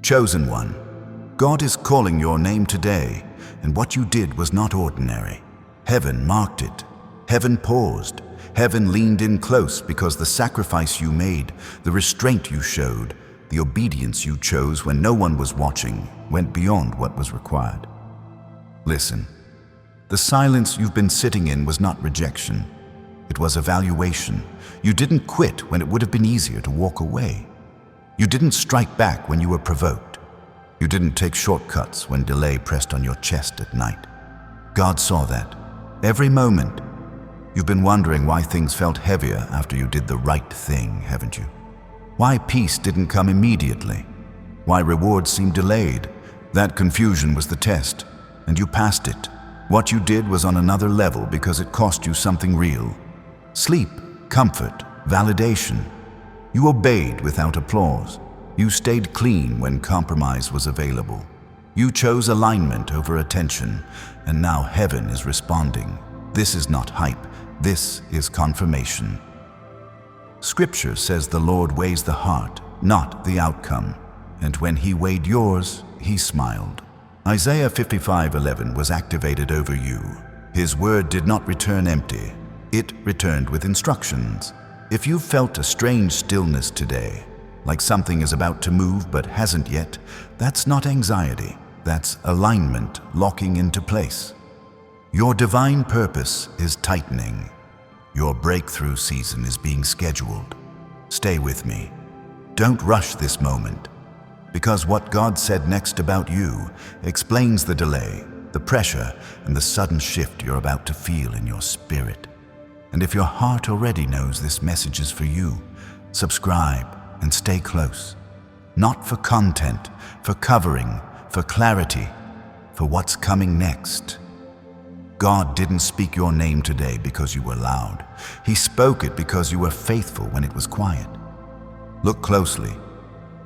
Chosen one, God is calling your name today, and what you did was not ordinary. Heaven marked it. Heaven paused. Heaven leaned in close because the sacrifice you made, the restraint you showed, the obedience you chose when no one was watching, went beyond what was required. Listen, the silence you've been sitting in was not rejection. It was evaluation. You didn't quit when it would have been easier to walk away. You didn't strike back when you were provoked. You didn't take shortcuts when delay pressed on your chest at night. God saw that. Every moment. You've been wondering why things felt heavier after you did the right thing, haven't you? Why peace didn't come immediately. Why rewards seemed delayed. That confusion was the test, and you passed it. What you did was on another level because it cost you something real. Sleep, comfort, validation. You obeyed without applause. You stayed clean when compromise was available. You chose alignment over attention, and now heaven is responding. This is not hype. This is confirmation. Scripture says the Lord weighs the heart, not the outcome. And when He weighed yours, He smiled. Isaiah 55:11 was activated over you. His word did not return empty. It returned with instructions. If you've felt a strange stillness today, like something is about to move but hasn't yet, that's not anxiety. That's alignment locking into place. Your divine purpose is tightening. Your breakthrough season is being scheduled. Stay with me. Don't rush this moment, because what God said next about you explains the delay, the pressure, and the sudden shift you're about to feel in your spirit. And if your heart already knows this message is for you, subscribe and stay close. Not for content, for covering, for clarity, for what's coming next. God didn't speak your name today because you were loud. He spoke it because you were faithful when it was quiet. Look closely.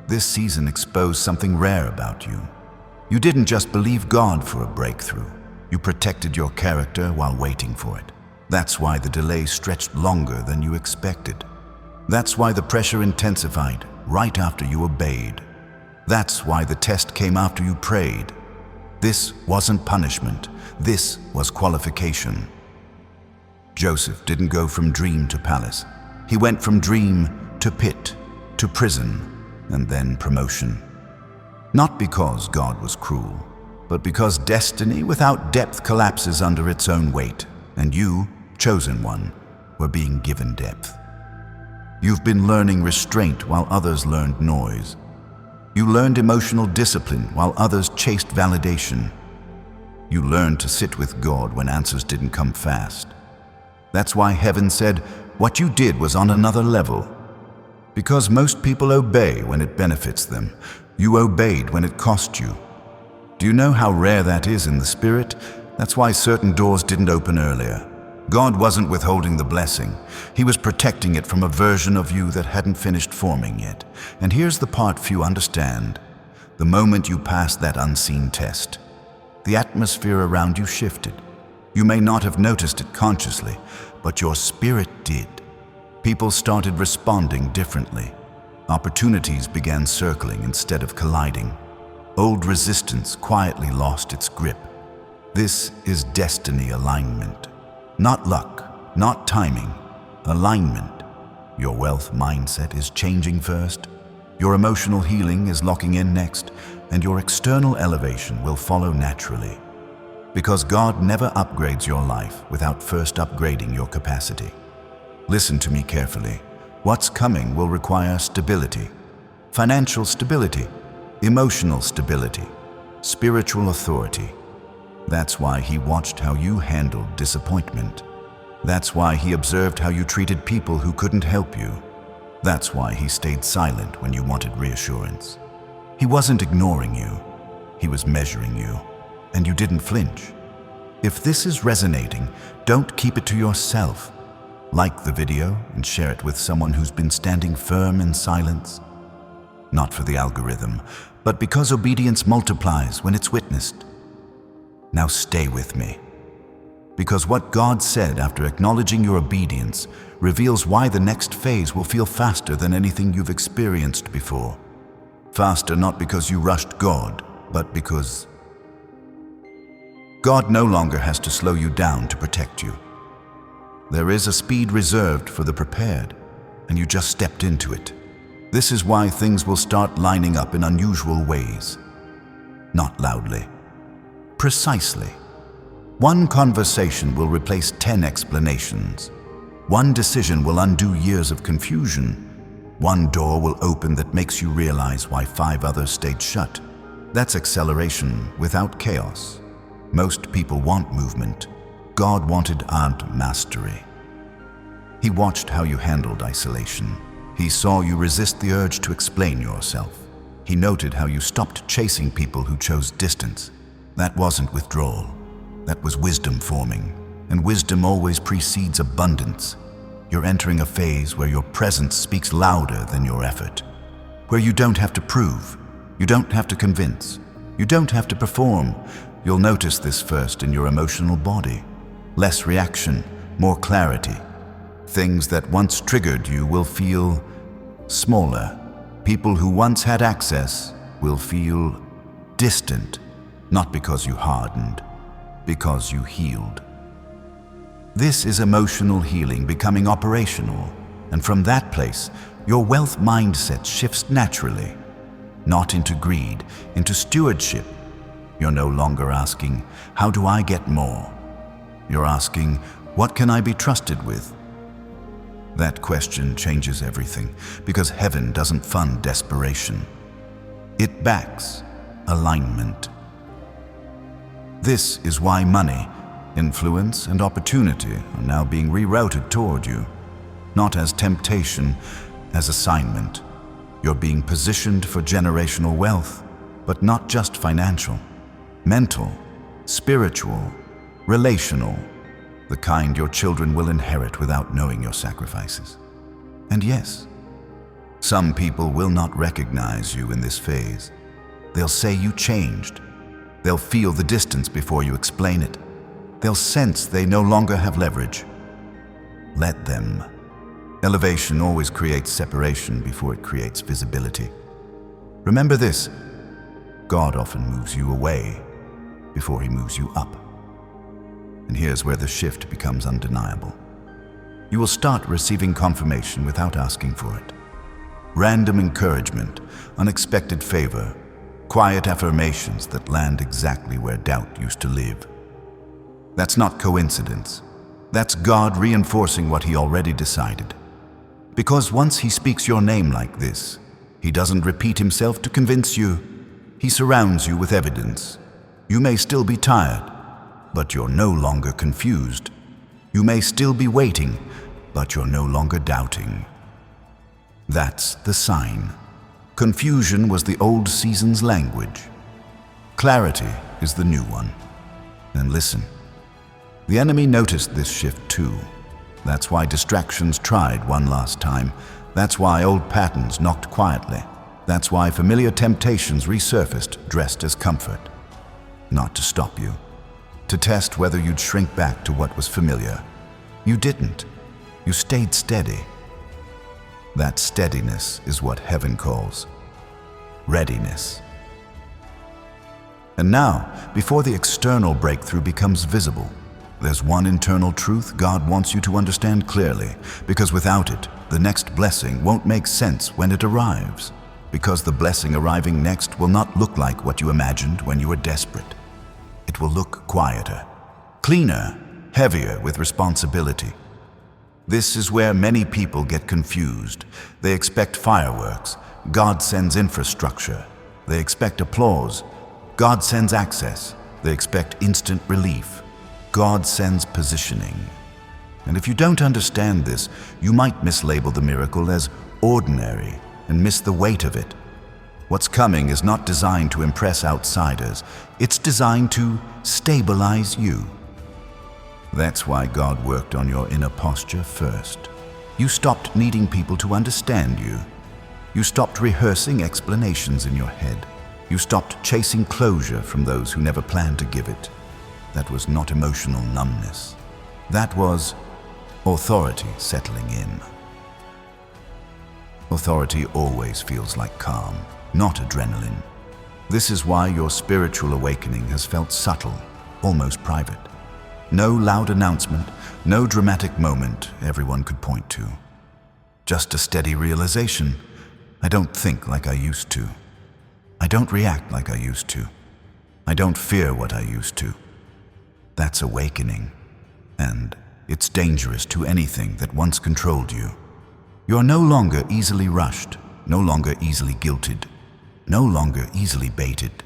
This season exposed something rare about you. You didn't just believe God for a breakthrough. You protected your character while waiting for it. That's why the delay stretched longer than you expected. That's why the pressure intensified right after you obeyed. That's why the test came after you prayed. This wasn't punishment. This was qualification. Joseph didn't go from dream to palace. He went from dream to pit, to prison, and then promotion. Not because God was cruel, but because destiny without depth collapses under its own weight, and you, chosen one, were being given depth. You've been learning restraint while others learned noise. You learned emotional discipline while others chased validation. You learned to sit with God when answers didn't come fast. That's why heaven said, what you did was on another level. Because most people obey when it benefits them. You obeyed when it cost you. Do you know how rare that is in the spirit? That's why certain doors didn't open earlier. God wasn't withholding the blessing. He was protecting it from a version of you that hadn't finished forming yet. And here's the part few understand. The moment you passed that unseen test, the atmosphere around you shifted. You may not have noticed it consciously, but your spirit did. People started responding differently. Opportunities began circling instead of colliding. Old resistance quietly lost its grip. This is destiny alignment. Not luck, not timing, alignment. Your wealth mindset is changing first, your emotional healing is locking in next, and your external elevation will follow naturally. Because God never upgrades your life without first upgrading your capacity. Listen to me carefully. What's coming will require stability, financial stability, emotional stability, spiritual authority. That's why He watched how you handled disappointment. That's why He observed how you treated people who couldn't help you. That's why He stayed silent when you wanted reassurance. He wasn't ignoring you. He was measuring you, and you didn't flinch. If this is resonating, don't keep it to yourself. Like the video and share it with someone who's been standing firm in silence. Not for the algorithm, but because obedience multiplies when it's witnessed. Now stay with me. Because what God said after acknowledging your obedience reveals why the next phase will feel faster than anything you've experienced before. Faster not because you rushed God, but because God no longer has to slow you down to protect you. There is a speed reserved for the prepared, and you just stepped into it. This is why things will start lining up in unusual ways. Not loudly. Precisely. One conversation will replace 10 explanations. One decision will undo years of confusion. One door will open that makes you realize why 5 others stayed shut. That's acceleration without chaos. Most people want movement. God wanted mastery. He watched how you handled isolation. He saw you resist the urge to explain yourself. He noted how you stopped chasing people who chose distance. That wasn't withdrawal. That was wisdom forming. And wisdom always precedes abundance. You're entering a phase where your presence speaks louder than your effort. Where you don't have to prove. You don't have to convince. You don't have to perform. You'll notice this first in your emotional body. Less reaction, more clarity. Things that once triggered you will feel smaller. People who once had access will feel distant, not because you hardened, because you healed. This is emotional healing becoming operational, and from that place, your wealth mindset shifts naturally, not into greed, into stewardship. You're no longer asking, how do I get more? You're asking, what can I be trusted with? That question changes everything, because heaven doesn't fund desperation. It backs alignment. This is why money, influence, and opportunity are now being rerouted toward you, not as temptation, as assignment. You're being positioned for generational wealth, but not just financial, mental, spiritual, relational, the kind your children will inherit without knowing your sacrifices. And yes, some people will not recognize you in this phase. They'll say you changed. They'll feel the distance before you explain it. They'll sense they no longer have leverage. Let them. Elevation always creates separation before it creates visibility. Remember this, God often moves you away before he moves you up. And here's where the shift becomes undeniable. You will start receiving confirmation without asking for it. Random encouragement, unexpected favor, quiet affirmations that land exactly where doubt used to live. That's not coincidence. That's God reinforcing what he already decided. Because once he speaks your name like this, he doesn't repeat himself to convince you. He surrounds you with evidence. You may still be tired, but you're no longer confused. You may still be waiting, but you're no longer doubting. That's the sign. Confusion was the old season's language. Clarity is the new one. And listen, the enemy noticed this shift too. That's why distractions tried one last time. That's why old patterns knocked quietly. That's why familiar temptations resurfaced dressed as comfort. Not to stop you, to test whether you'd shrink back to what was familiar. You didn't. You stayed steady. That steadiness is what heaven calls readiness. And now, before the external breakthrough becomes visible, there's one internal truth God wants you to understand clearly, because without it, the next blessing won't make sense when it arrives. Because the blessing arriving next will not look like what you imagined when you were desperate. It will look quieter, cleaner, heavier with responsibility. This is where many people get confused. They expect fireworks. God sends infrastructure. They expect applause. God sends access. They expect instant relief. God sends positioning. And if you don't understand this, you might mislabel the miracle as ordinary and miss the weight of it. What's coming is not designed to impress outsiders. It's designed to stabilize you. That's why God worked on your inner posture first. You stopped needing people to understand you. You stopped rehearsing explanations in your head. You stopped chasing closure from those who never planned to give it. That was not emotional numbness. That was authority settling in. Authority always feels like calm. not adrenaline. This is why your spiritual awakening has felt subtle, almost private. No loud announcement, no dramatic moment everyone could point to. Just a steady realization: I don't think like I used to. I don't react like I used to. I don't fear what I used to. That's awakening, and it's dangerous to anything that once controlled you. You're no longer easily rushed, no longer easily guilted, no longer easily baited.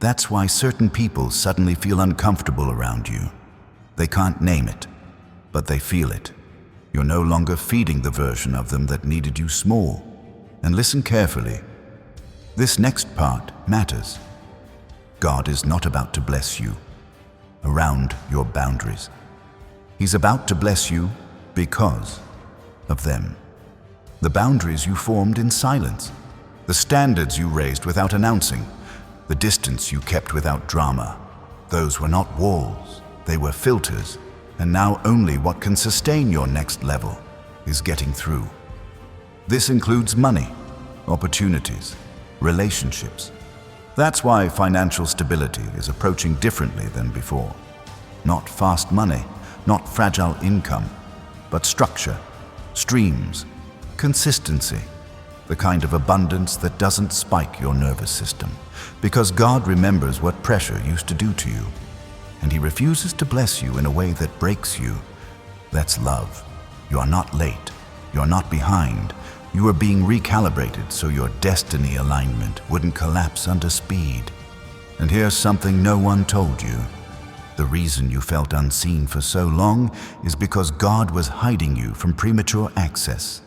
That's why certain people suddenly feel uncomfortable around you. They can't name it, but they feel it. You're no longer feeding the version of them that needed you small. And listen carefully. This next part matters. God is not about to bless you around your boundaries. He's about to bless you because of them. The boundaries you formed in silence, the standards you raised without announcing, the distance you kept without drama. Those were not walls, they were filters, and now only what can sustain your next level is getting through. This includes money, opportunities, relationships. That's why financial stability is approaching differently than before. Not fast money, not fragile income, but structure, streams, consistency, the kind of abundance that doesn't spike your nervous system, because God remembers what pressure used to do to you, and He refuses to bless you in a way that breaks you. That's love. You are not late. You are not behind. You are being recalibrated so your destiny alignment wouldn't collapse under speed. And here's something no one told you. The reason you felt unseen for so long is because God was hiding you from premature access.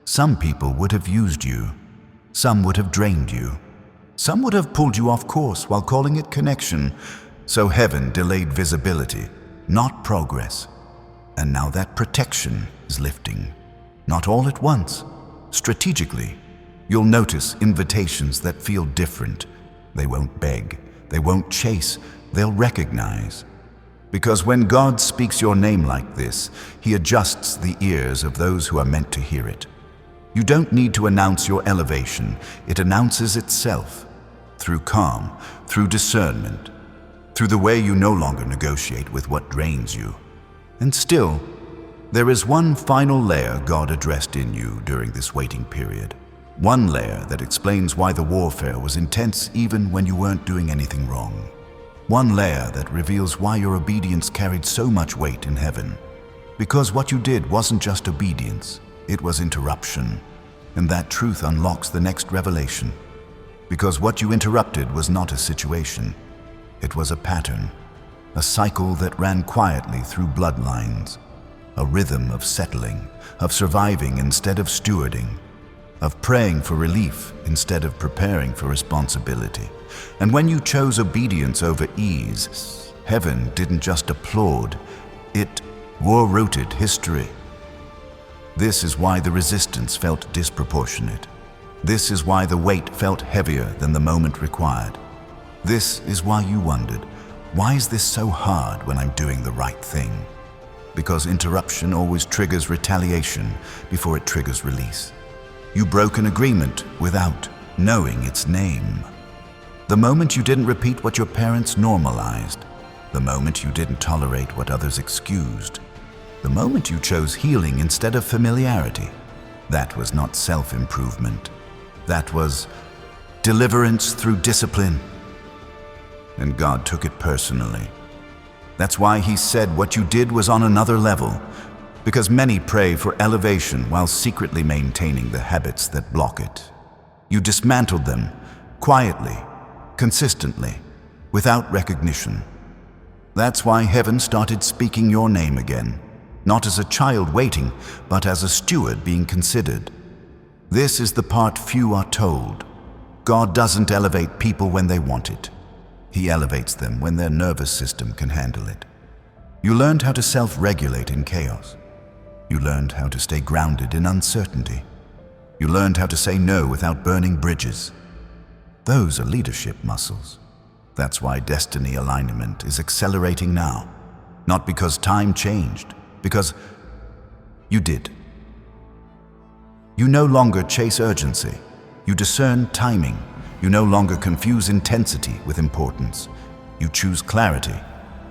Some people would have used you. Some would have drained you. Some would have pulled you off course while calling it connection. So heaven delayed visibility, not progress. And now that protection is lifting. Not all at once. Strategically, you'll notice invitations that feel different. They won't beg, they won't chase, they'll recognize. Because when God speaks your name like this, He adjusts the ears of those who are meant to hear it. You don't need to announce your elevation, it announces itself. Through calm, through discernment, through the way you no longer negotiate with what drains you. And still, there is one final layer God addressed in you during this waiting period. One layer that explains why the warfare was intense even when you weren't doing anything wrong. One layer that reveals why your obedience carried so much weight in heaven. Because what you did wasn't just obedience, it was interruption. And that truth unlocks the next revelation. Because what you interrupted was not a situation, it was a pattern. A cycle that ran quietly through bloodlines. A rhythm of settling, of surviving instead of stewarding, of praying for relief instead of preparing for responsibility. And when you chose obedience over ease, heaven didn't just applaud, it war-rooted history. This is why the resistance felt disproportionate. This is why the weight felt heavier than the moment required. This is why you wondered, why is this so hard when I'm doing the right thing? Because interruption always triggers retaliation before it triggers release. You broke an agreement without knowing its name. The moment you didn't repeat what your parents normalized, the moment you didn't tolerate what others excused, the moment you chose healing instead of familiarity, that was not self-improvement. That was deliverance through discipline. And God took it personally. That's why He said what you did was on another level, because many pray for elevation while secretly maintaining the habits that block it. You dismantled them, quietly, consistently, without recognition. That's why heaven started speaking your name again, not as a child waiting, but as a steward being considered. This is the part few are told. God doesn't elevate people when they want it. He elevates them when their nervous system can handle it. You learned how to self-regulate in chaos. You learned how to stay grounded in uncertainty. You learned how to say no without burning bridges. Those are leadership muscles. That's why destiny alignment is accelerating now. Not because time changed, because you did. You no longer chase urgency. You discern timing. You no longer confuse intensity with importance. You choose clarity.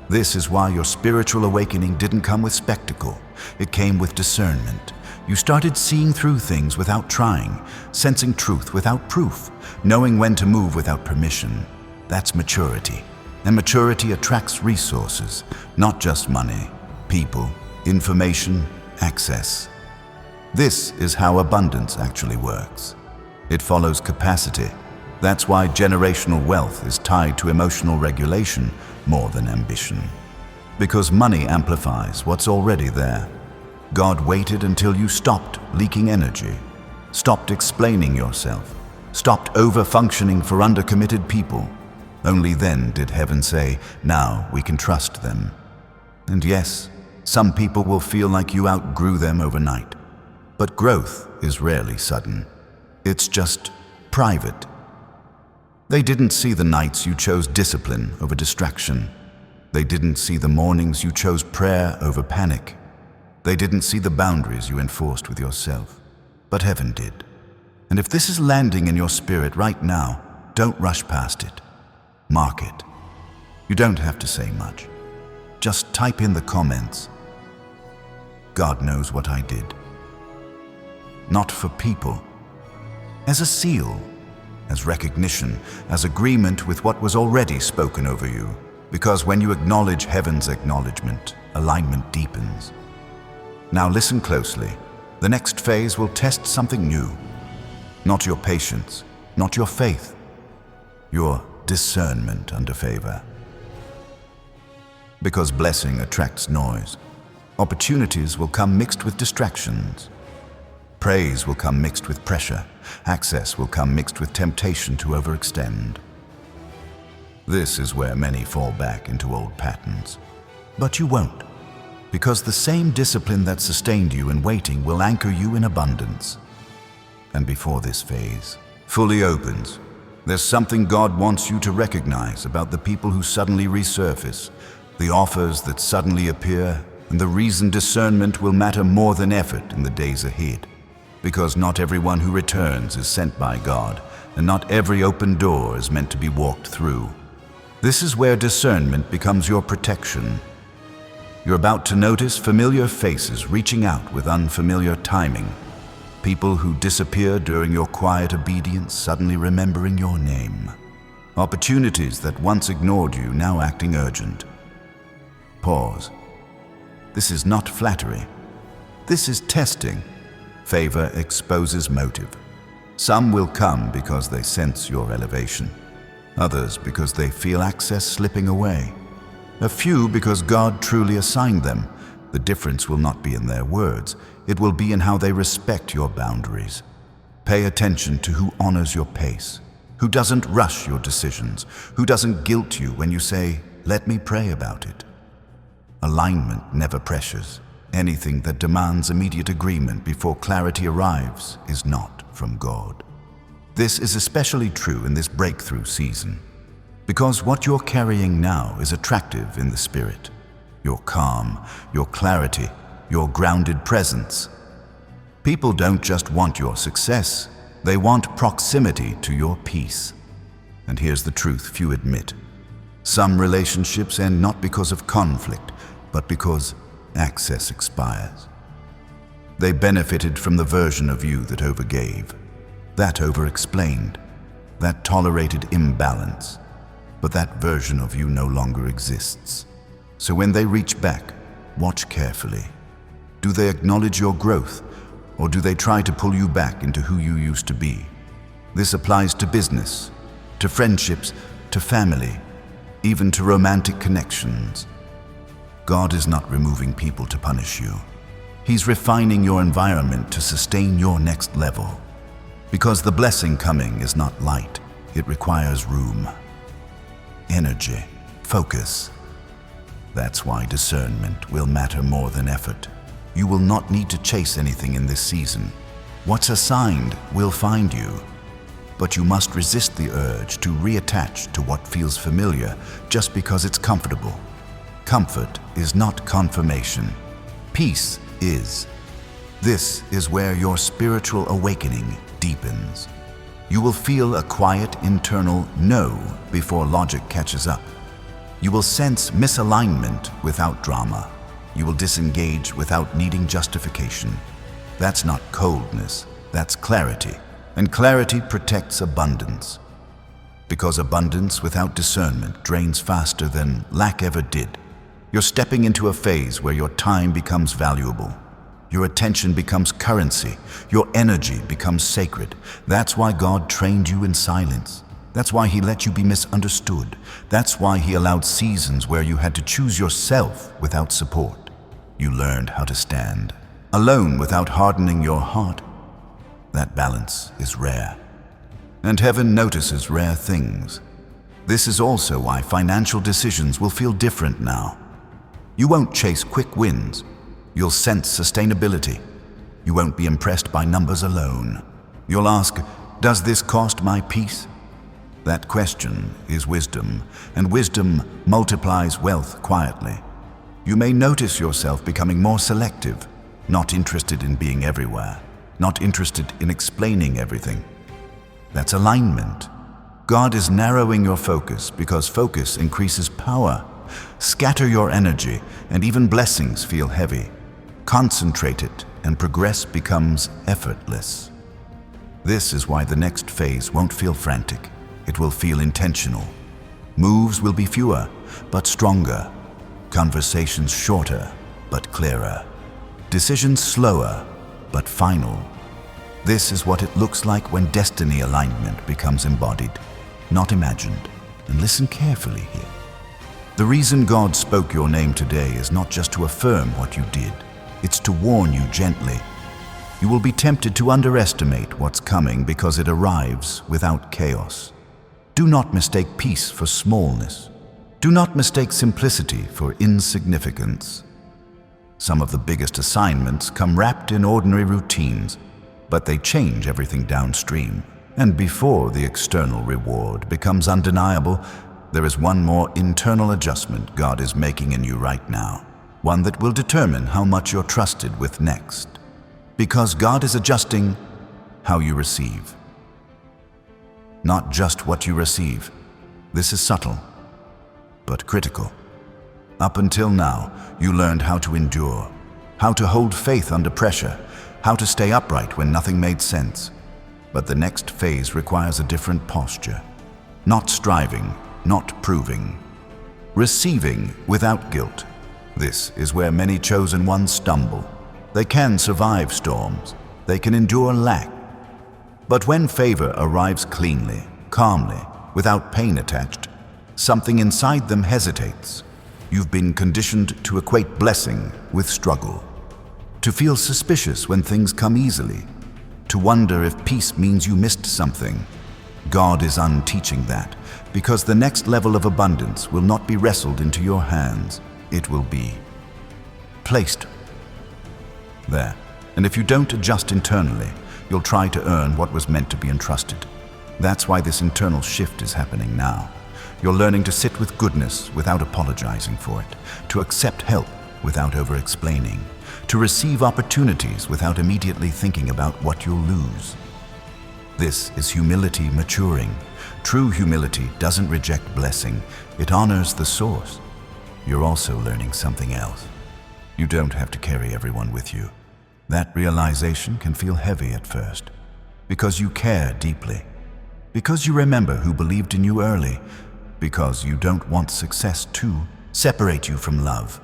This is why your spiritual awakening didn't come with spectacle. It came with discernment. You started seeing through things without trying, sensing truth without proof, knowing when to move without permission. That's maturity. And maturity attracts resources, not just money, people, information, access. This is how abundance actually works. It follows capacity. That's why generational wealth is tied to emotional regulation more than ambition. Because money amplifies what's already there. God waited until you stopped leaking energy, stopped explaining yourself, stopped over-functioning for undercommitted people. Only then did heaven say, now we can trust them. And yes, some people will feel like you outgrew them overnight. But growth is rarely sudden. It's just private. They didn't see the nights you chose discipline over distraction. They didn't see the mornings you chose prayer over panic. They didn't see the boundaries you enforced with yourself. But heaven did. And if this is landing in your spirit right now, don't rush past it. Mark it. You don't have to say much. Just type in the comments. God knows what I did. Not for people. As a seal, as recognition, as agreement with what was already spoken over you. Because when you acknowledge heaven's acknowledgement, alignment deepens. Now listen closely. The next phase will test something new. Not your patience, not your faith, your discernment under favor. Because blessing attracts noise. Opportunities will come mixed with distractions. Praise will come mixed with pressure. Access will come mixed with temptation to overextend. This is where many fall back into old patterns. But you won't, because the same discipline that sustained you in waiting will anchor you in abundance. And before this phase fully opens, there's something God wants you to recognize about the people who suddenly resurface, the offers that suddenly appear, and the reason discernment will matter more than effort in the days ahead. Because not everyone who returns is sent by God, and not every open door is meant to be walked through. This is where discernment becomes your protection. You're about to notice familiar faces reaching out with unfamiliar timing. People who disappear during your quiet obedience suddenly remembering your name. Opportunities that once ignored you now acting urgent. Pause. This is not flattery. This is testing. Favor exposes motive. Some will come because they sense your elevation. Others because they feel access slipping away. A few because God truly assigned them. The difference will not be in their words. It will be in how they respect your boundaries. Pay attention to who honors your pace, who doesn't rush your decisions, who doesn't guilt you when you say, "Let me pray about it." Alignment never pressures. Anything that demands immediate agreement before clarity arrives is not from God. This is especially true in this breakthrough season, because what you're carrying now is attractive in the spirit. Your calm, your clarity, your grounded presence. People don't just want your success, they want proximity to your peace. And here's the truth few admit. Some relationships end not because of conflict, but because access expires. They benefited from the version of you that overgave, that over-explained, that tolerated imbalance. But that version of you no longer exists. So when they reach back, watch carefully. Do they acknowledge your growth, or do they try to pull you back into who you used to be? This applies to business, to friendships, to family, even to romantic connections. God is not removing people to punish you. He's refining your environment to sustain your next level. Because the blessing coming is not light, it requires room, energy, focus. That's why discernment will matter more than effort. You will not need to chase anything in this season. What's assigned will find you. But you must resist the urge to reattach to what feels familiar just because it's comfortable. Comfort is not confirmation. Peace is. This is where your spiritual awakening deepens. You will feel a quiet internal no before logic catches up. You will sense misalignment without drama. You will disengage without needing justification. That's not coldness, that's clarity. And clarity protects abundance. Because abundance without discernment drains faster than lack ever did. You're stepping into a phase where your time becomes valuable. Your attention becomes currency. Your energy becomes sacred. That's why God trained you in silence. That's why He let you be misunderstood. That's why He allowed seasons where you had to choose yourself without support. You learned how to stand alone without hardening your heart. That balance is rare. And heaven notices rare things. This is also why financial decisions will feel different now. You won't chase quick wins. You'll sense sustainability. You won't be impressed by numbers alone. You'll ask, does this cost my peace? That question is wisdom, and wisdom multiplies wealth quietly. You may notice yourself becoming more selective, not interested in being everywhere, not interested in explaining everything. That's alignment. God is narrowing your focus because focus increases power. Scatter your energy, and even blessings feel heavy. Concentrate it, and progress becomes effortless. This is why the next phase won't feel frantic. It will feel intentional. Moves will be fewer, but stronger. Conversations shorter, but clearer. Decisions slower, but final. This is what it looks like when destiny alignment becomes embodied, not imagined. And listen carefully here. The reason God spoke your name today is not just to affirm what you did. It's to warn you gently. You will be tempted to underestimate what's coming because it arrives without chaos. Do not mistake peace for smallness. Do not mistake simplicity for insignificance. Some of the biggest assignments come wrapped in ordinary routines, but they change everything downstream. And before the external reward becomes undeniable, there is one more internal adjustment God is making in you right now. One that will determine how much you're trusted with next. Because God is adjusting how you receive. Not just what you receive. This is subtle, but critical. Up until now, you learned how to endure, how to hold faith under pressure, how to stay upright when nothing made sense. But the next phase requires a different posture. Not striving, not proving. Receiving without guilt. This is where many chosen ones stumble. They can survive storms. They can endure lack. But when favor arrives cleanly, calmly, without pain attached, something inside them hesitates. You've been conditioned to equate blessing with struggle. To feel suspicious when things come easily. To wonder if peace means you missed something. God is unteaching that, because the next level of abundance will not be wrestled into your hands. It will be placed there. And if you don't adjust internally, you'll try to earn what was meant to be entrusted. That's why this internal shift is happening now. You're learning to sit with goodness without apologizing for it, to accept help without over-explaining, to receive opportunities without immediately thinking about what you'll lose. This is humility maturing. True humility doesn't reject blessing, it honors the source. You're also learning something else. You don't have to carry everyone with you. That realization can feel heavy at first, because you care deeply, because you remember who believed in you early, because you don't want success to separate you from love.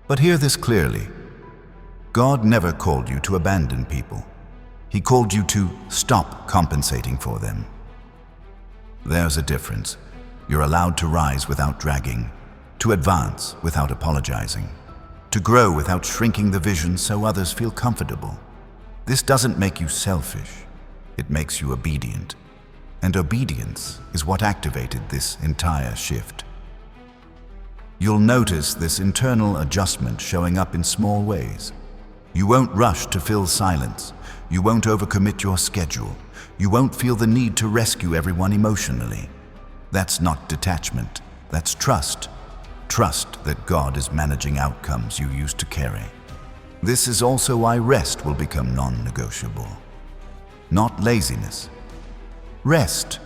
But hear this clearly. God never called you to abandon people. He called you to stop compensating for them. There's a difference. You're allowed to rise without dragging, to advance without apologizing, to grow without shrinking the vision so others feel comfortable. This doesn't make you selfish. It makes you obedient. And obedience is what activated this entire shift. You'll notice this internal adjustment showing up in small ways. You won't rush to fill silence. You won't overcommit your schedule. You won't feel the need to rescue everyone emotionally. That's not detachment. That's trust. Trust that God is managing outcomes you used to carry. This is also why rest will become non-negotiable. Not laziness, Rest.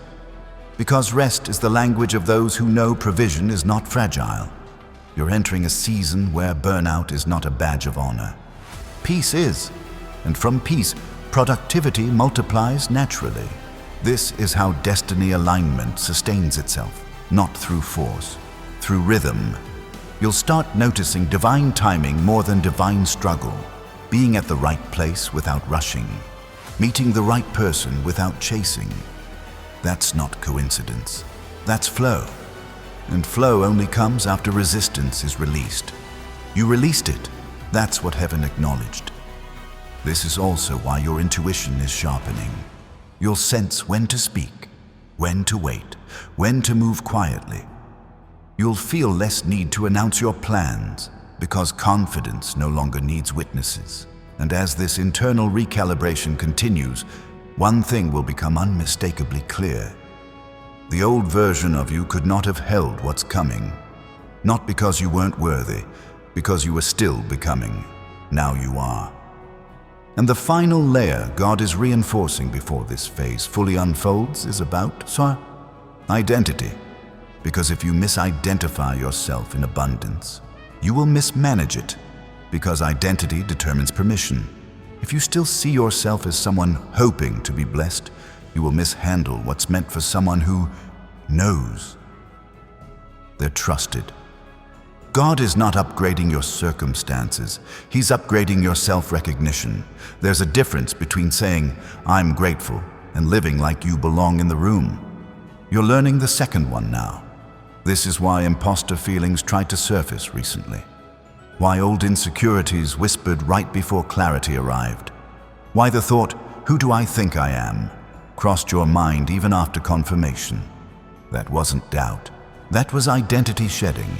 Because rest is the language of those who know provision is not fragile. You're entering a season where burnout is not a badge of honor. Peace is, and from peace, productivity multiplies naturally. This is how destiny alignment sustains itself, not through force, through rhythm. You'll start noticing divine timing more than divine struggle, being at the right place without rushing, meeting the right person without chasing. That's not coincidence. That's flow. And flow only comes after resistance is released. You released it. That's what heaven acknowledged. This is also why your intuition is sharpening. You'll sense when to speak, when to wait, when to move quietly. You'll feel less need to announce your plans because confidence no longer needs witnesses. And as this internal recalibration continues, one thing will become unmistakably clear. The old version of you could not have held what's coming. Not because you weren't worthy, because you were still becoming. Now you are. And the final layer God is reinforcing before this phase fully unfolds is about identity. Because if you misidentify yourself in abundance, you will mismanage it, because identity determines permission. If you still see yourself as someone hoping to be blessed, you will mishandle what's meant for someone who knows. They're trusted. God is not upgrading your circumstances. He's upgrading your self-recognition. There's a difference between saying, "I'm grateful," and living like you belong in the room. You're learning the second one now. This is why imposter feelings tried to surface recently. Why old insecurities whispered right before clarity arrived. Why the thought, "Who do I think I am?" crossed your mind even after confirmation. That wasn't doubt. That was identity shedding.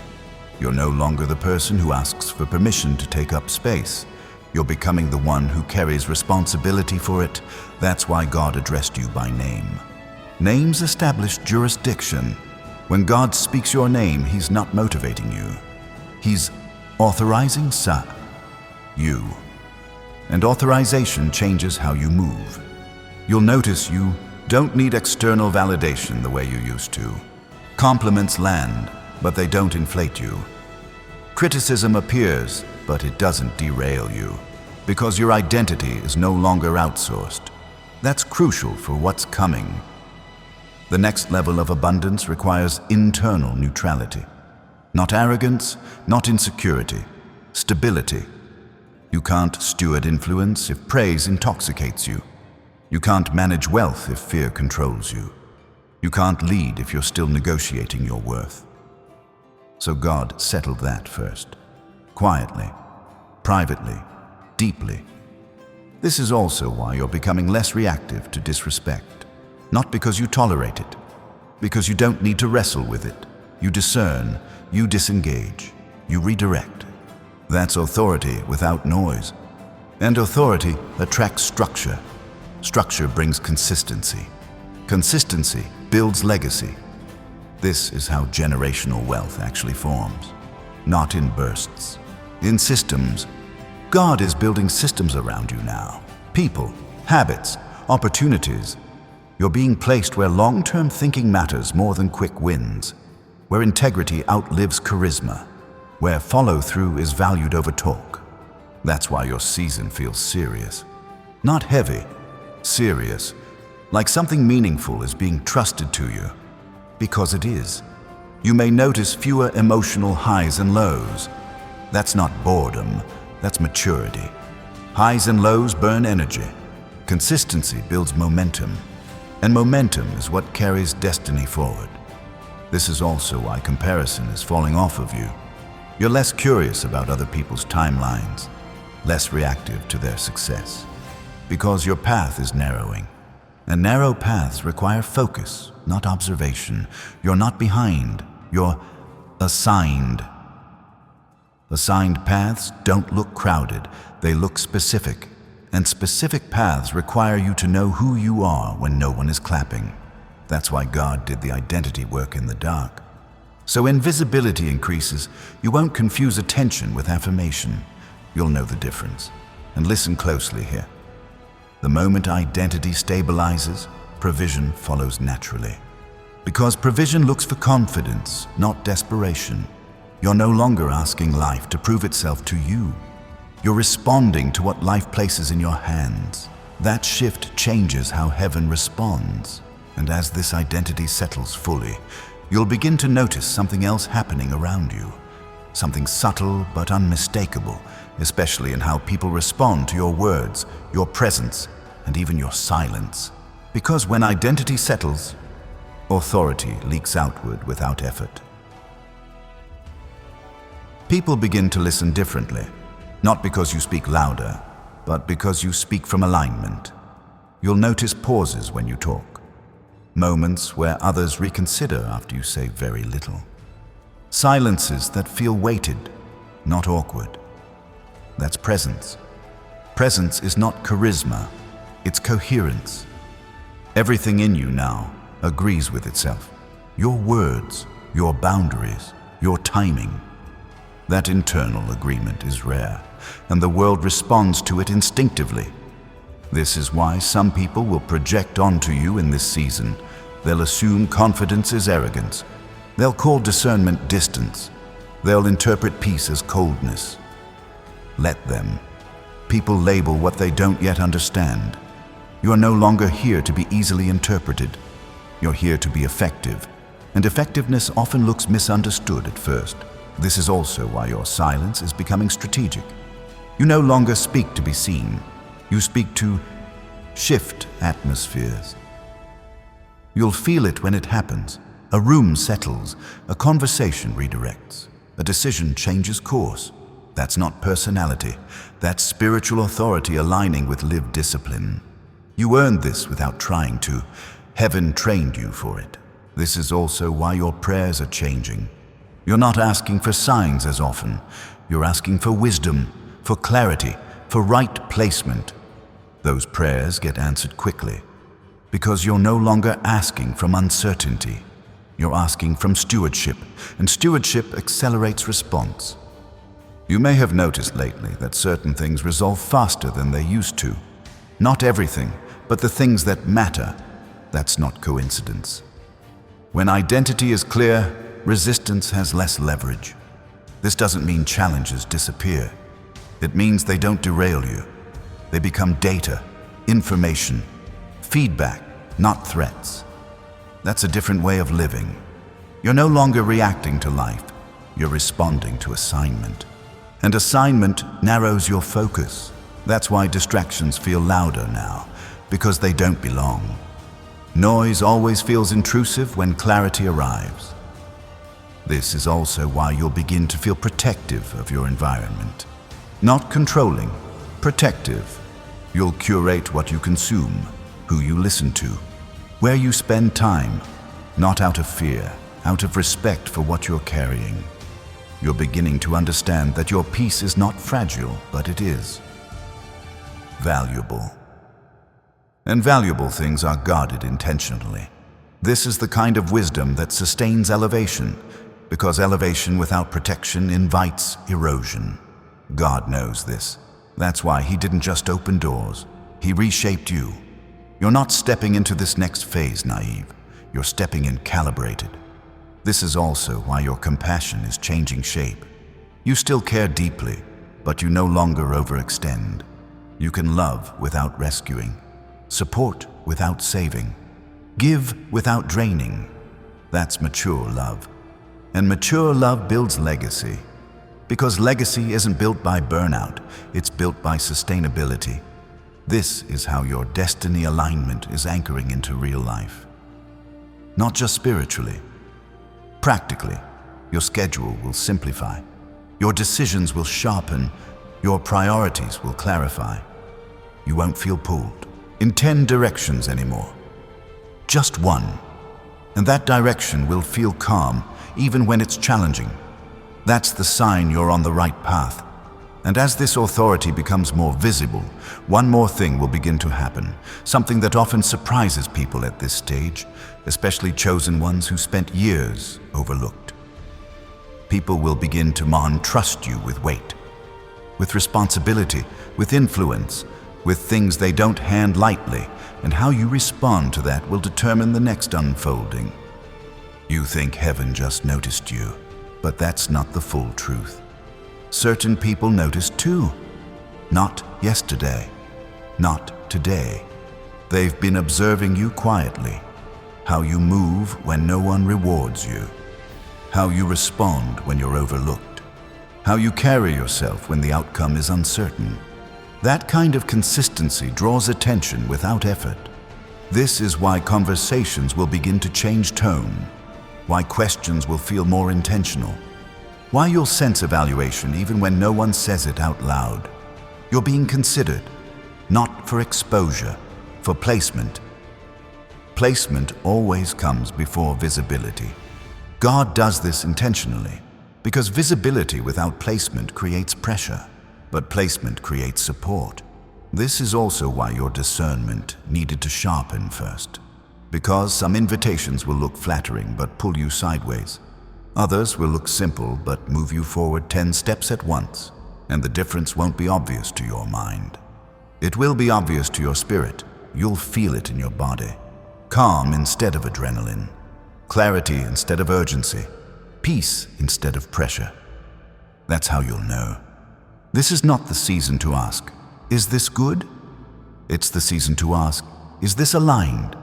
You're no longer the person who asks for permission to take up space. You're becoming the one who carries responsibility for it. That's why God addressed you by name. Names establish jurisdiction. When God speaks your name, He's not motivating you. He's authorizing you. And authorization changes how you move. You'll notice you don't need external validation the way you used to. Compliments land, but they don't inflate you. Criticism appears, but it doesn't derail you, because your identity is no longer outsourced. That's crucial for what's coming. The next level of abundance requires internal neutrality. Not arrogance, not insecurity, stability. You can't steward influence if praise intoxicates you. You can't manage wealth if fear controls you. You can't lead if you're still negotiating your worth. So God settled that first, quietly, privately, deeply. This is also why you're becoming less reactive to disrespect. Not because you tolerate it, because you don't need to wrestle with it. You discern, you disengage, you redirect. That's authority without noise. And authority attracts structure. Structure brings consistency. Consistency builds legacy. This is how generational wealth actually forms. Not in bursts, in systems. God is building systems around you now. People, habits, opportunities. You're being placed where long-term thinking matters more than quick wins, where integrity outlives charisma, where follow-through is valued over talk. That's why your season feels serious. Not heavy, serious, like something meaningful is being trusted to you, because it is. You may notice fewer emotional highs and lows. That's not boredom, that's maturity. Highs and lows burn energy. Consistency builds momentum, and momentum is what carries destiny forward. This is also why comparison is falling off of you. You're less curious about other people's timelines, less reactive to their success, because your path is narrowing. And narrow paths require focus, not observation. You're not behind, you're assigned. Assigned paths don't look crowded, they look specific. And specific paths require you to know who you are when no one is clapping. That's why God did the identity work in the dark. So invisibility increases. You won't confuse attention with affirmation. You'll know the difference. And listen closely here. The moment identity stabilizes, provision follows naturally. Because provision looks for confidence, not desperation. You're no longer asking life to prove itself to you. You're responding to what life places in your hands. That shift changes how heaven responds. And as this identity settles fully, you'll begin to notice something else happening around you. Something subtle but unmistakable, especially in how people respond to your words, your presence, and even your silence. Because when identity settles, authority leaks outward without effort. People begin to listen differently, not because you speak louder, but because you speak from alignment. You'll notice pauses when you talk, moments where others reconsider after you say very little. Silences that feel weighted, not awkward. That's presence. Presence is not charisma, it's coherence. Everything in you now agrees with itself. Your words, your boundaries, your timing. That internal agreement is rare, and the world responds to it instinctively. This is why some people will project onto you in this season. They'll assume confidence is arrogance. They'll call discernment distance. They'll interpret peace as coldness. Let them. People label what they don't yet understand. You are no longer here to be easily interpreted. You're here to be effective, and effectiveness often looks misunderstood at first. This is also why your silence is becoming strategic. You no longer speak to be seen. You speak to shift atmospheres. You'll feel it when it happens. A room settles, a conversation redirects, a decision changes course. That's not personality. That's spiritual authority aligning with lived discipline. You earned this without trying to. Heaven trained you for it. This is also why your prayers are changing. You're not asking for signs as often. You're asking for wisdom, for clarity, for right placement. Those prayers get answered quickly because you're no longer asking from uncertainty. You're asking from stewardship, and stewardship accelerates response. You may have noticed lately that certain things resolve faster than they used to. Not everything, but the things that matter. That's not coincidence. When identity is clear, resistance has less leverage. This doesn't mean challenges disappear. It means they don't derail you. They become data, information, feedback, not threats. That's a different way of living. You're no longer reacting to life. You're responding to assignment. And assignment narrows your focus. That's why distractions feel louder now, because they don't belong. Noise always feels intrusive when clarity arrives. This is also why you'll begin to feel protective of your environment. Not controlling, protective. You'll curate what you consume, who you listen to, where you spend time, not out of fear, out of respect for what you're carrying. You're beginning to understand that your peace is not fragile, but it is valuable. And valuable things are guarded intentionally. This is the kind of wisdom that sustains elevation, because elevation without protection invites erosion. God knows this. That's why He didn't just open doors. He reshaped you. You're not stepping into this next phase naive. You're stepping in calibrated. This is also why your compassion is changing shape. You still care deeply, but you no longer overextend. You can love without rescuing, support without saving, give without draining. That's mature love. And mature love builds legacy. Because legacy isn't built by burnout, it's built by sustainability. This is how your destiny alignment is anchoring into real life. Not just spiritually. Practically, your schedule will simplify. Your decisions will sharpen. Your priorities will clarify. You won't feel pulled in 10 directions anymore. Just one. And that direction will feel calm even when it's challenging. That's the sign you're on the right path. And as this authority becomes more visible, one more thing will begin to happen, something that often surprises people at this stage, especially chosen ones who spent years overlooked. People will begin to trust you with weight, with responsibility, with influence, with things they don't hand lightly, and how you respond to that will determine the next unfolding. You think heaven just noticed you, but that's not the full truth. Certain people noticed too. Not yesterday, not today. They've been observing you quietly, how you move when no one rewards you, how you respond when you're overlooked, how you carry yourself when the outcome is uncertain. That kind of consistency draws attention without effort. This is why conversations will begin to change tone, why questions will feel more intentional, why you'll sense evaluation even when no one says it out loud. You're being considered, not for exposure, for placement. Placement always comes before visibility. God does this intentionally, because visibility without placement creates pressure, but placement creates support. This is also why your discernment needed to sharpen first, because some invitations will look flattering but pull you sideways. Others will look simple but move you forward 10 steps at once, and the difference won't be obvious to your mind. It will be obvious to your spirit. You'll feel it in your body. Calm instead of adrenaline, clarity instead of urgency, peace instead of pressure. That's how you'll know. This is not the season to ask, is this good? It's the season to ask, is this aligned?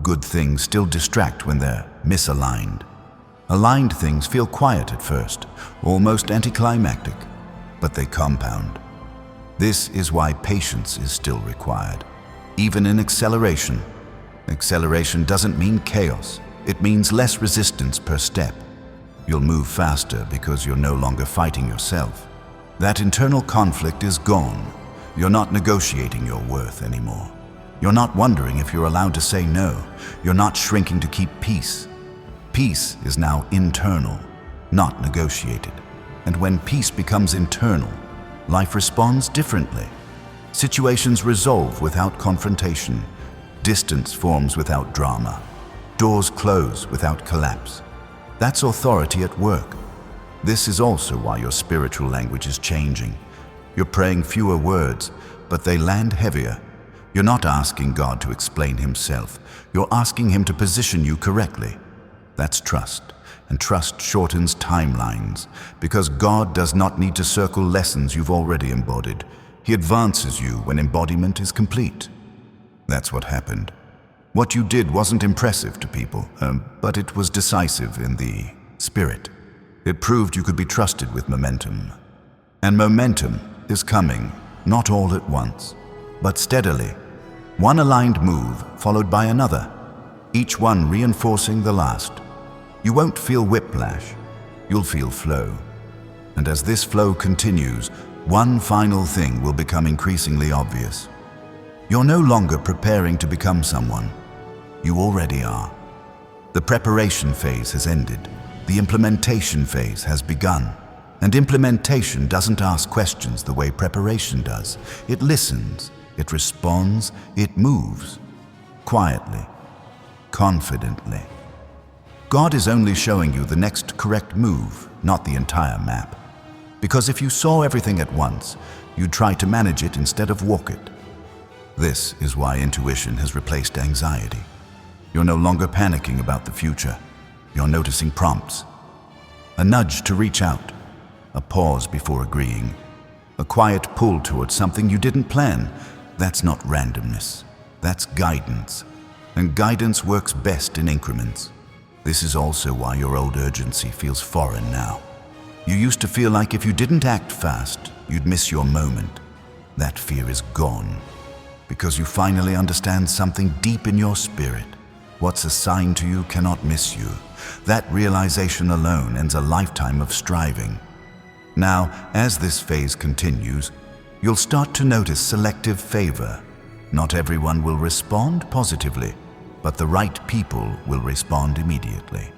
Good things still distract when they're misaligned. Aligned things feel quiet at first, almost anticlimactic, but they compound. This is why patience is still required, even in acceleration. Acceleration doesn't mean chaos. It means less resistance per step. You'll move faster because you're no longer fighting yourself. That internal conflict is gone. You're not negotiating your worth anymore. You're not wondering if you're allowed to say no. You're not shrinking to keep peace. Peace is now internal, not negotiated. And when peace becomes internal, life responds differently. Situations resolve without confrontation. Distance forms without drama. Doors close without collapse. That's authority at work. This is also why your spiritual language is changing. You're praying fewer words, but they land heavier. You're not asking God to explain himself. You're asking him to position you correctly. That's trust, and trust shortens timelines, because God does not need to circle lessons you've already embodied. He advances you when embodiment is complete. That's what happened. What you did wasn't impressive to people, but it was decisive in the spirit. It proved you could be trusted with momentum. And momentum is coming, not all at once, but steadily. One aligned move followed by another, each one reinforcing the last. You won't feel whiplash, you'll feel flow. And as this flow continues, one final thing will become increasingly obvious. You're no longer preparing to become someone. You already are. The preparation phase has ended. The implementation phase has begun. And implementation doesn't ask questions the way preparation does. It listens, it responds, it moves. Quietly, confidently. God is only showing you the next correct move, not the entire map. Because if you saw everything at once, you'd try to manage it instead of walk it. This is why intuition has replaced anxiety. You're no longer panicking about the future. You're noticing prompts. A nudge to reach out. A pause before agreeing. A quiet pull towards something you didn't plan. That's not randomness. That's guidance. And guidance works best in increments. This is also why your old urgency feels foreign now. You used to feel like if you didn't act fast, you'd miss your moment. That fear is gone, because you finally understand something deep in your spirit. What's assigned to you cannot miss you. That realization alone ends a lifetime of striving. Now, as this phase continues, you'll start to notice selective favor. Not everyone will respond positively, but the right people will respond immediately.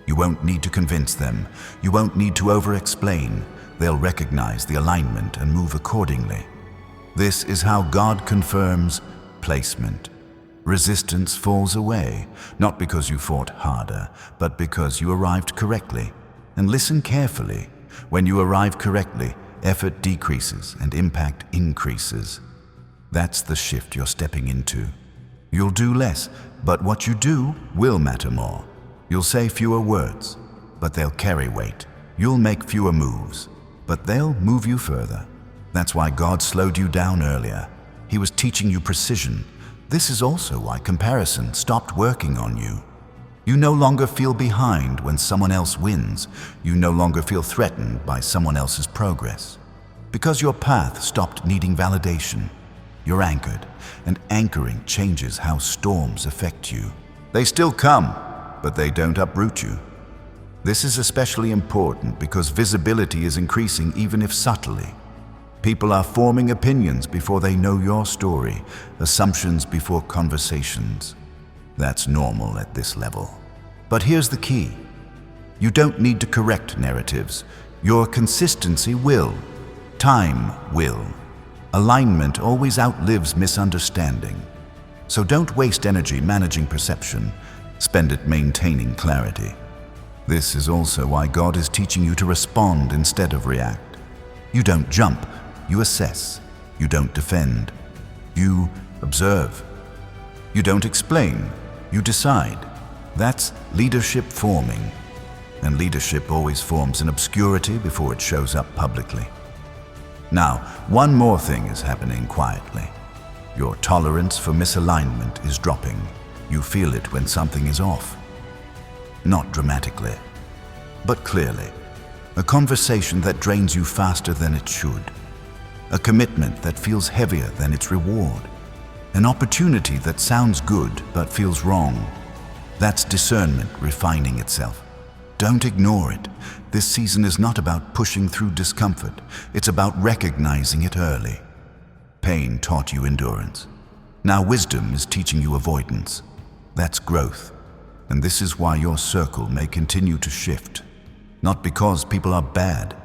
You won't need to convince them. You won't need to over-explain. They'll recognize the alignment and move accordingly. This is how God confirms placement. Resistance falls away, not because you fought harder, but because you arrived correctly. And listen carefully. When you arrive correctly, effort decreases and impact increases. That's the shift you're stepping into. You'll do less, but what you do will matter more. You'll say fewer words, but they'll carry weight. You'll make fewer moves, but they'll move you further. That's why God slowed you down earlier. He was teaching you precision. This is also why comparison stopped working on you. You no longer feel behind when someone else wins. You no longer feel threatened by someone else's progress. Because your path stopped needing validation. You're anchored, and anchoring changes how storms affect you. They still come, but they don't uproot you. This is especially important because visibility is increasing even if subtly. People are forming opinions before they know your story, assumptions before conversations. That's normal at this level. But here's the key. You don't need to correct narratives. Your consistency will. Time will. Alignment always outlives misunderstanding. So don't waste energy managing perception. Spend it maintaining clarity. This is also why God is teaching you to respond instead of react. You don't jump, you assess. You don't defend, you observe. You don't explain, you decide. That's leadership forming. And leadership always forms in obscurity before it shows up publicly. Now, one more thing is happening quietly. Your tolerance for misalignment is dropping. You feel it when something is off. Not dramatically, but clearly. A conversation that drains you faster than it should. A commitment that feels heavier than its reward. An opportunity that sounds good but feels wrong. That's discernment refining itself. Don't ignore it. This season is not about pushing through discomfort. It's about recognizing it early. Pain taught you endurance. Now wisdom is teaching you avoidance. That's growth. And this is why your circle may continue to shift. Not because people are bad,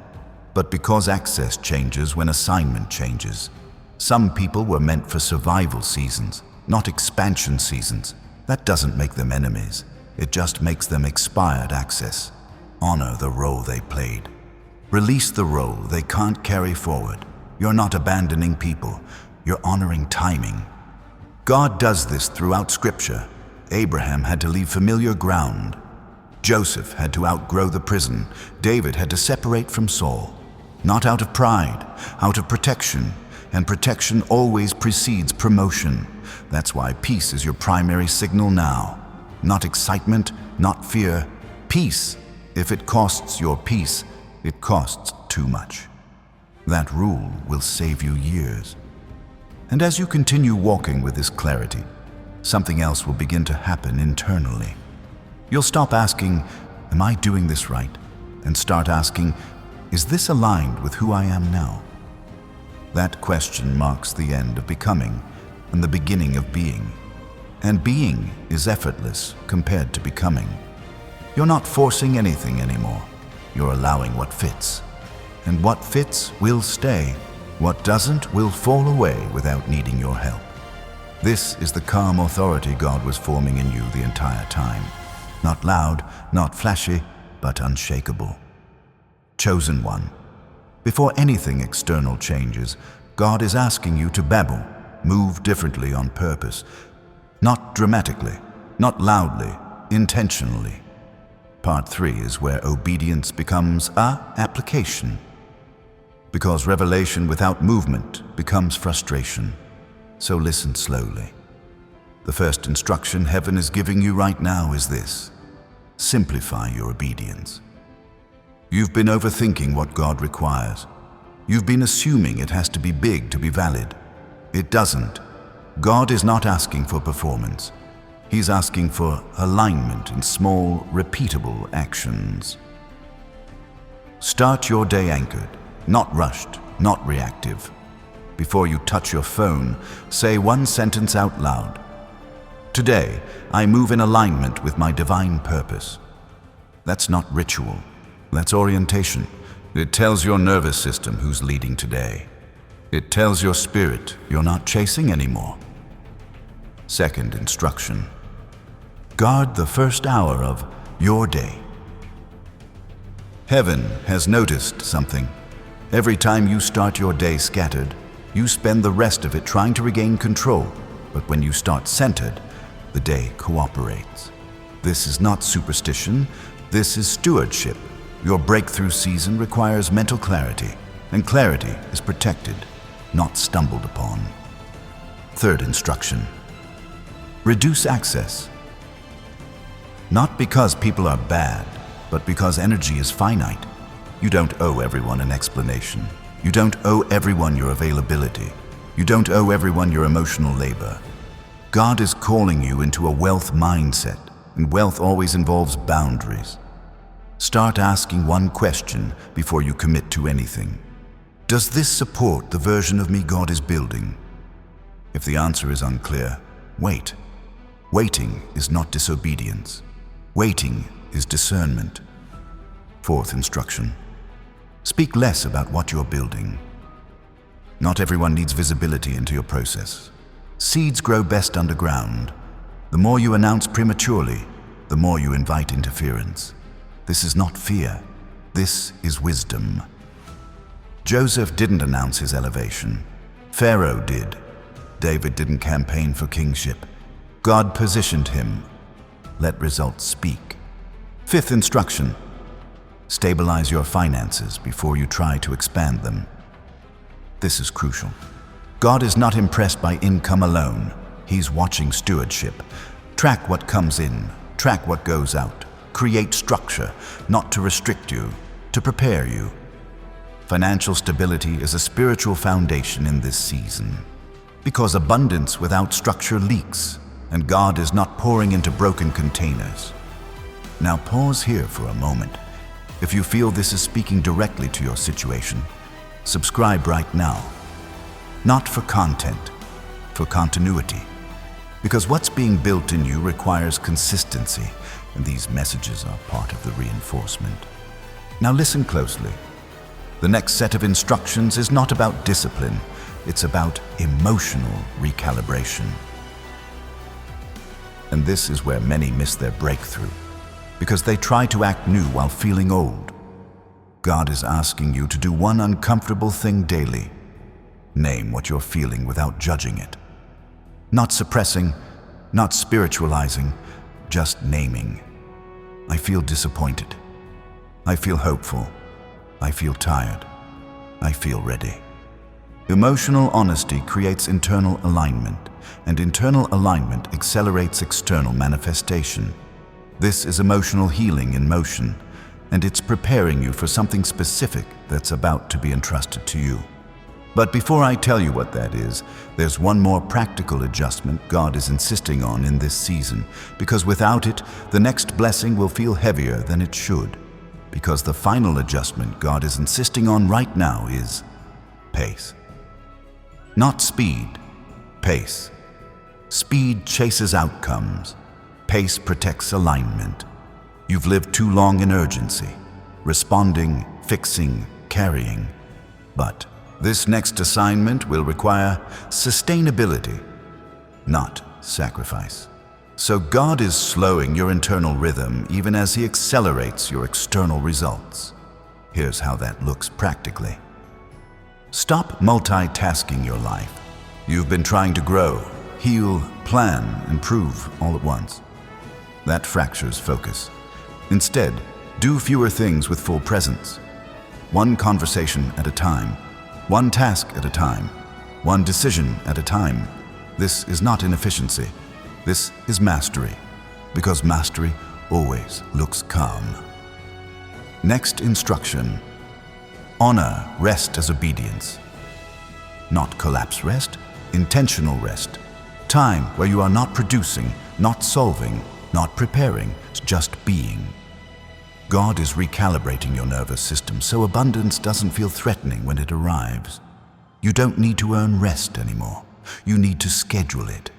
but because access changes when assignment changes. Some people were meant for survival seasons, not expansion seasons. That doesn't make them enemies. It just makes them expired access. Honor the role they played. Release the role they can't carry forward. You're not abandoning people. You're honoring timing. God does this throughout Scripture. Abraham had to leave familiar ground. Joseph had to outgrow the prison. David had to separate from Saul. Not out of pride, out of protection. And protection always precedes promotion. That's why peace is your primary signal now. Not excitement, not fear. Peace. If it costs your peace, it costs too much. That rule will save you years. And as you continue walking with this clarity, something else will begin to happen internally. You'll stop asking, "Am I doing this right?" and start asking, "Is this aligned with who I am now?" That question marks the end of becoming and the beginning of being. And being is effortless compared to becoming. You're not forcing anything anymore. You're allowing what fits. And what fits will stay. What doesn't will fall away without needing your help. This is the calm authority God was forming in you the entire time. Not loud, not flashy, but unshakable. Chosen one. Before anything external changes, God is asking you to babble, move differently on purpose. Not dramatically, not loudly, intentionally. Part 3 is where obedience becomes a application. Because revelation without movement becomes frustration. So listen slowly. The first instruction heaven is giving you right now is this: simplify your obedience. You've been overthinking what God requires. You've been assuming it has to be big to be valid. It doesn't. God is not asking for performance. He's asking for alignment in small, repeatable actions. Start your day anchored, not rushed, not reactive. Before you touch your phone, say one sentence out loud. Today, I move in alignment with my divine purpose. That's not ritual. That's orientation. It tells your nervous system who's leading today. It tells your spirit you're not chasing anymore. Second instruction. Guard the first hour of your day. Heaven has noticed something. Every time you start your day scattered, you spend the rest of it trying to regain control. But when you start centered, the day cooperates. This is not superstition, this is stewardship. Your breakthrough season requires mental clarity, and clarity is protected, not stumbled upon. Third instruction: reduce access. Not because people are bad, but because energy is finite. You don't owe everyone an explanation. You don't owe everyone your availability. You don't owe everyone your emotional labor. God is calling you into a wealth mindset, and wealth always involves boundaries. Start asking one question before you commit to anything. Does this support the version of me God is building? If the answer is unclear, wait. Waiting is not disobedience. Waiting is discernment. Fourth instruction: speak less about what you're building. Not everyone needs visibility into your process. Seeds grow best underground. The more you announce prematurely, the more you invite interference. This is not fear. This is wisdom. Joseph didn't announce his elevation. Pharaoh did. David didn't campaign for kingship. God positioned him. Let results speak. Fifth instruction: stabilize your finances before you try to expand them. This is crucial. God is not impressed by income alone. He's watching stewardship. Track what comes in, track what goes out. Create structure, not to restrict you, to prepare you. Financial stability is a spiritual foundation in this season, because abundance without structure leaks, and God is not pouring into broken containers. Now pause here for a moment. If you feel this is speaking directly to your situation, subscribe right now. Not for content, for continuity. Because what's being built in you requires consistency, and these messages are part of the reinforcement. Now listen closely. The next set of instructions is not about discipline, it's about emotional recalibration. And this is where many miss their breakthrough, because they try to act new while feeling old. God is asking you to do one uncomfortable thing daily. Name what you're feeling without judging it. Not suppressing, not spiritualizing, just naming. I feel disappointed. I feel hopeful. I feel tired. I feel ready. Emotional honesty creates internal alignment, and internal alignment accelerates external manifestation. This is emotional healing in motion, and it's preparing you for something specific that's about to be entrusted to you. But before I tell you what that is, there's one more practical adjustment God is insisting on in this season, because without it, the next blessing will feel heavier than it should. Because the final adjustment God is insisting on right now is pace. Not speed, pace. Speed chases outcomes. Pace protects alignment. You've lived too long in urgency, responding, fixing, carrying. But this next assignment will require sustainability, not sacrifice. So God is slowing your internal rhythm even as He accelerates your external results. Here's how that looks practically. Stop multitasking your life. You've been trying to grow, heal, plan, and prove all at once. That fractures focus. Instead, do fewer things with full presence. One conversation at a time. One task at a time, one decision at a time. This is not inefficiency. This is mastery, because mastery always looks calm. Next instruction: honor rest as obedience. Not collapse rest, intentional rest. Time where you are not producing, not solving, not preparing, just being. God is recalibrating your nervous system so abundance doesn't feel threatening when it arrives. You don't need to earn rest anymore. You need to schedule it.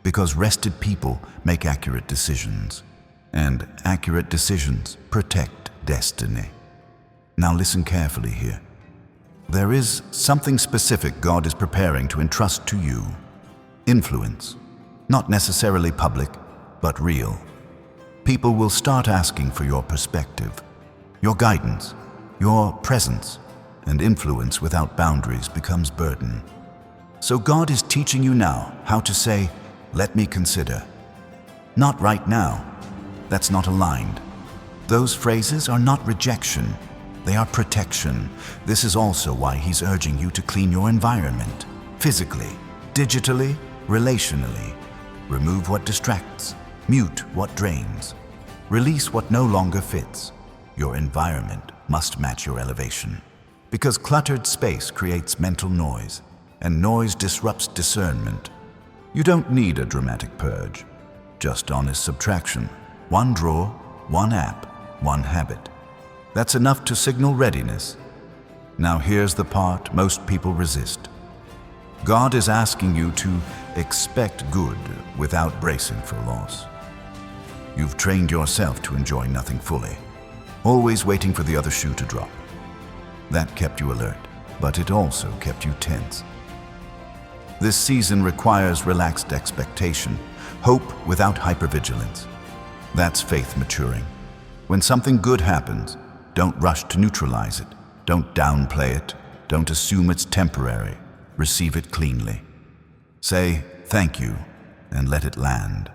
Because rested people make accurate decisions. And accurate decisions protect destiny. Now listen carefully here. There is something specific God is preparing to entrust to you. Influence. Not necessarily public, but real. People will start asking for your perspective, your guidance, your presence, and influence without boundaries becomes burden. So God is teaching you now how to say, "Let me consider." Not right now. That's not aligned. Those phrases are not rejection. They are protection. This is also why He's urging you to clean your environment. Physically, digitally, relationally. Remove what distracts. Mute what drains. Release what no longer fits. Your environment must match your elevation. Because cluttered space creates mental noise, and noise disrupts discernment. You don't need a dramatic purge, just honest subtraction. One drawer, one app, one habit. That's enough to signal readiness. Now here's the part most people resist. God is asking you to expect good without bracing for loss. You've trained yourself to enjoy nothing fully, always waiting for the other shoe to drop. That kept you alert, but it also kept you tense. This season requires relaxed expectation, hope without hypervigilance. That's faith maturing. When something good happens, don't rush to neutralize it. Don't downplay it. Don't assume it's temporary. Receive it cleanly. Say, "Thank you," and let it land.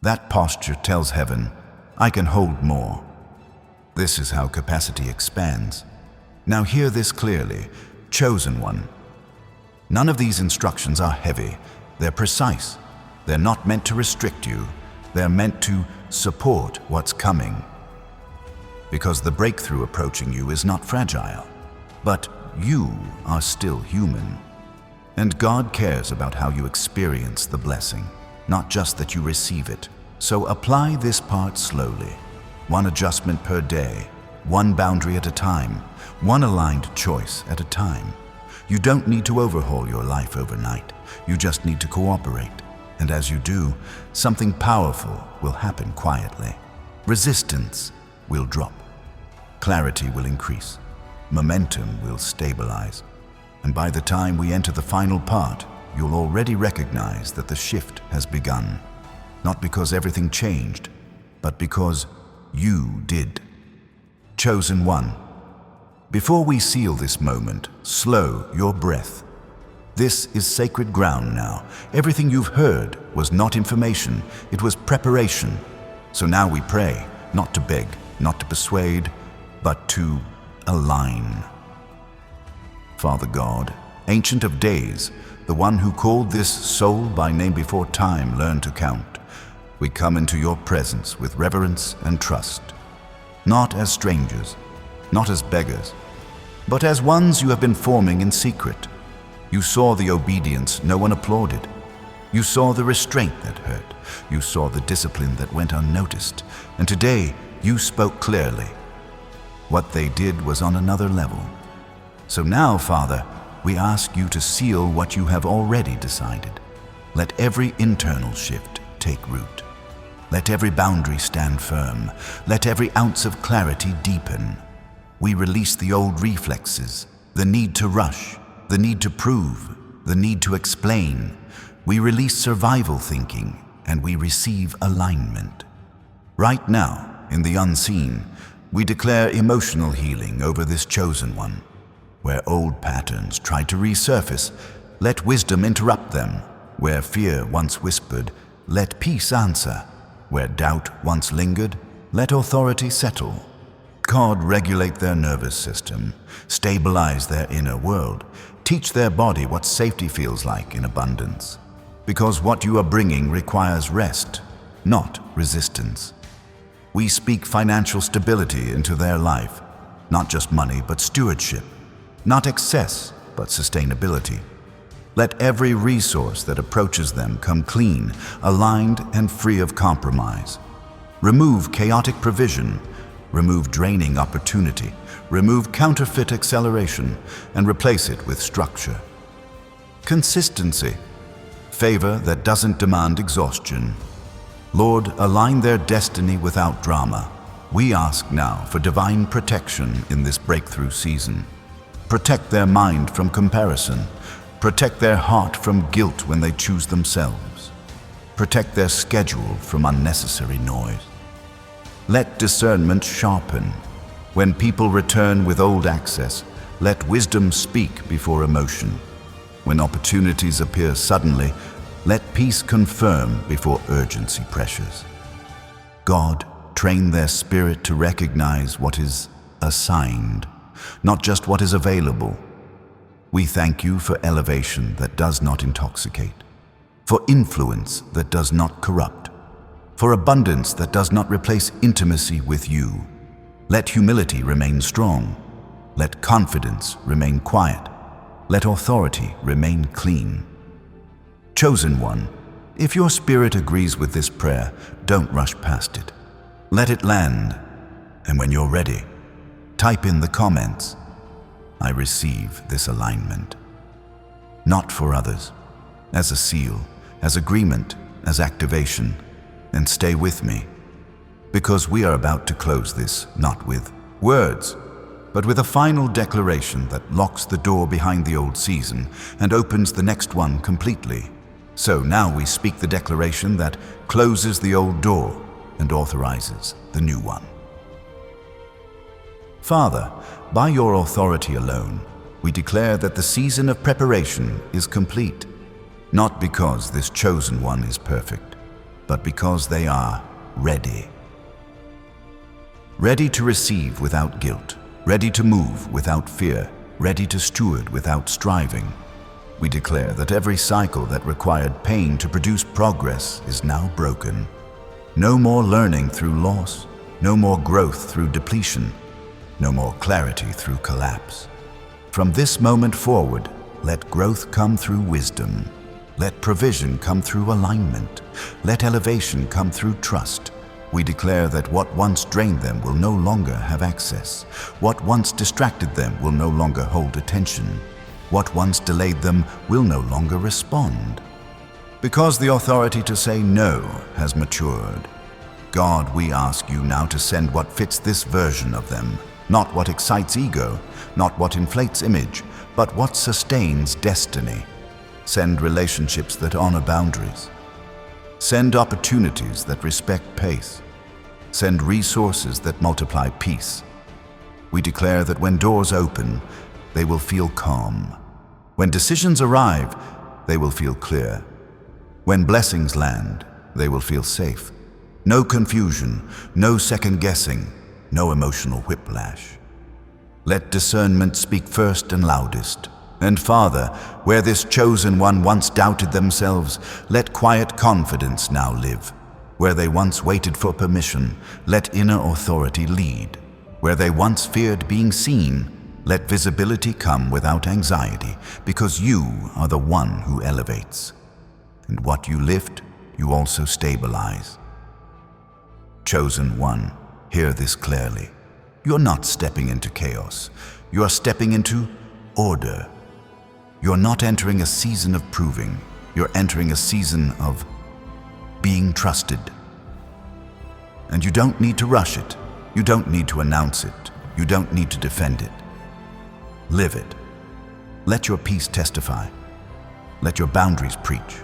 That posture tells heaven, "I can hold more." This is how capacity expands. Now hear this clearly, chosen one. None of these instructions are heavy. They're precise. They're not meant to restrict you. They're meant to support what's coming. Because the breakthrough approaching you is not fragile, but you are still human. And God cares about how you experience the blessing, not just that you receive it. So apply this part slowly. One adjustment per day, one boundary at a time, one aligned choice at a time. You don't need to overhaul your life overnight. You just need to cooperate. And as you do, something powerful will happen quietly. Resistance will drop. Clarity will increase. Momentum will stabilize. And by the time we enter the final part, you'll already recognize that the shift has begun. Not because everything changed, but because you did. Chosen one. Before we seal this moment, slow your breath. This is sacred ground now. Everything you've heard was not information, it was preparation. So now we pray, not to beg, not to persuade, but to align. Father God, Ancient of Days, the one who called this soul by name before time learned to count, we come into your presence with reverence and trust, not as strangers, not as beggars, but as ones you have been forming in secret. You saw the obedience no one applauded. You saw the restraint that hurt. You saw the discipline that went unnoticed. And today, you spoke clearly. What they did was on another level. So now, Father, we ask you to seal what you have already decided. Let every internal shift take root. Let every boundary stand firm. Let every ounce of clarity deepen. We release the old reflexes, the need to rush, the need to prove, the need to explain. We release survival thinking, and we receive alignment. Right now, in the unseen, we declare emotional healing over this chosen one. Where old patterns try to resurface, let wisdom interrupt them. Where fear once whispered, let peace answer. Where doubt once lingered, let authority settle. God, regulate their nervous system, stabilize their inner world, teach their body what safety feels like in abundance. Because what you are bringing requires rest, not resistance. We speak financial stability into their life, not just money, but stewardship, not excess, but sustainability. Let every resource that approaches them come clean, aligned, and free of compromise. Remove chaotic provision, remove draining opportunity, remove counterfeit acceleration, and replace it with structure. Consistency, favor that doesn't demand exhaustion. Lord, align their destiny without drama. We ask now for divine protection in this breakthrough season. Protect their mind from comparison. Protect their heart from guilt when they choose themselves. Protect their schedule from unnecessary noise. Let discernment sharpen. When people return with old access, let wisdom speak before emotion. When opportunities appear suddenly, let peace confirm before urgency pressures. God, train their spirit to recognize what is assigned, not just what is available. We thank you for elevation that does not intoxicate, for influence that does not corrupt, for abundance that does not replace intimacy with you. Let humility remain strong. Let confidence remain quiet. Let authority remain clean. Chosen one, if your spirit agrees with this prayer, don't rush past it. Let it land, and when you're ready, type in the comments, "I receive this alignment." Not for others, as a seal, as agreement, as activation, and stay with me, because we are about to close this not with words, but with a final declaration that locks the door behind the old season and opens the next one completely. So now we speak the declaration that closes the old door and authorizes the new one. Father, by your authority alone, we declare that the season of preparation is complete, not because this chosen one is perfect, but because they are ready. Ready to receive without guilt, ready to move without fear, ready to steward without striving. We declare that every cycle that required pain to produce progress is now broken. No more learning through loss, no more growth through depletion, no more clarity through collapse. From this moment forward, let growth come through wisdom. Let provision come through alignment. Let elevation come through trust. We declare that what once drained them will no longer have access. What once distracted them will no longer hold attention. What once delayed them will no longer respond. Because the authority to say no has matured, God, we ask you now to send what fits this version of them, not what excites ego, not what inflates image, but what sustains destiny. Send relationships that honor boundaries. Send opportunities that respect pace. Send resources that multiply peace. We declare that when doors open, they will feel calm. When decisions arrive, they will feel clear. When blessings land, they will feel safe. No confusion, no second guessing, no emotional whiplash. Let discernment speak first and loudest. And Father, where this chosen one once doubted themselves, let quiet confidence now live. Where they once waited for permission, let inner authority lead. Where they once feared being seen, let visibility come without anxiety, because you are the one who elevates. And what you lift, you also stabilize. Chosen one, hear this clearly. You're not stepping into chaos. You are stepping into order. You're not entering a season of proving. You're entering a season of being trusted. And you don't need to rush it. You don't need to announce it. You don't need to defend it. Live it. Let your peace testify. Let your boundaries preach.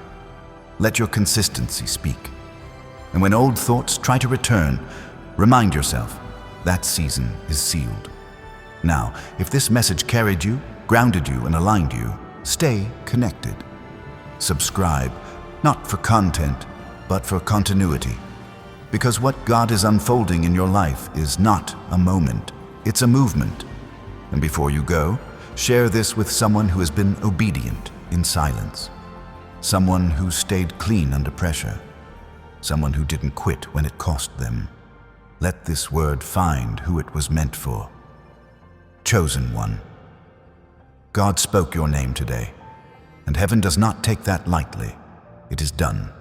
Let your consistency speak. And when old thoughts try to return, remind yourself that season is sealed. Now, if this message carried you, grounded you, and aligned you, stay connected. Subscribe, not for content, but for continuity. Because what God is unfolding in your life is not a moment, it's a movement. And before you go, share this with someone who has been obedient in silence. Someone who stayed clean under pressure. Someone who didn't quit when it cost them. Let this word find who it was meant for. Chosen one. God spoke your name today, and heaven does not take that lightly. It is done.